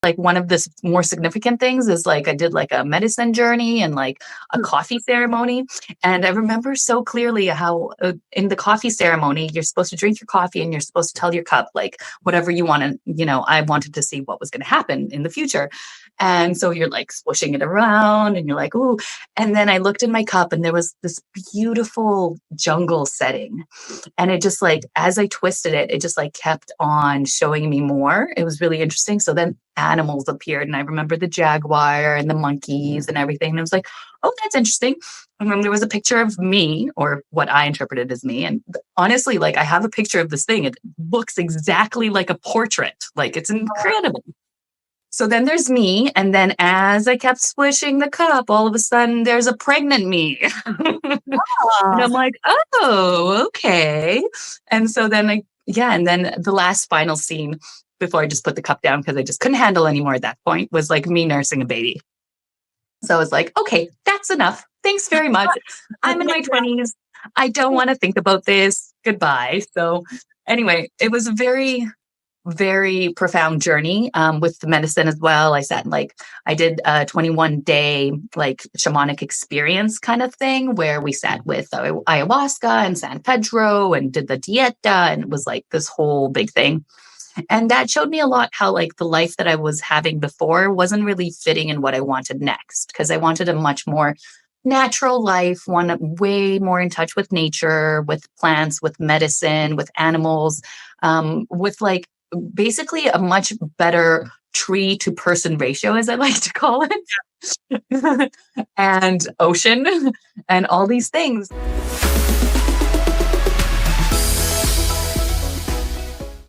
like one of the more significant things is like I did like a medicine journey and like a coffee ceremony. And I remember so clearly how in the coffee ceremony, you're supposed to drink your coffee and you're supposed to tell your cup, like whatever you want to, I wanted to see what was going to happen in the future. And so you're like swishing it around and you're like, ooh. And then I looked in my cup and there was this beautiful jungle setting. And it just like, as I twisted it, it just like kept on showing me more. It was really interesting. So then animals appeared and I remember the jaguar and the monkeys and everything. And I was like, oh, that's interesting. And then there was a picture of me, or what I interpreted as me. And honestly, like I have a picture of this thing. It looks exactly like a portrait. Like it's incredible. So then there's me. And then as I kept swishing the cup, all of a sudden there's a pregnant me. And I'm like, oh, okay. And so then and then the last final scene before I just put the cup down because I just couldn't handle anymore at that point was like me nursing a baby. So I was like, okay, that's enough. Thanks very much. I'm in my 20s. I don't want to think about this. Goodbye. So anyway, it was a very, very profound journey with the medicine as well. I did a 21-day like shamanic experience kind of thing where we sat with ayahuasca and San Pedro and did the dieta, and it was like this whole big thing. And that showed me a lot how like the life that I was having before wasn't really fitting in what I wanted next, because I wanted a much more natural life, one way more in touch with nature, with plants, with medicine, with animals, with like basically a much better tree to person ratio, as I like to call it, and ocean and all these things.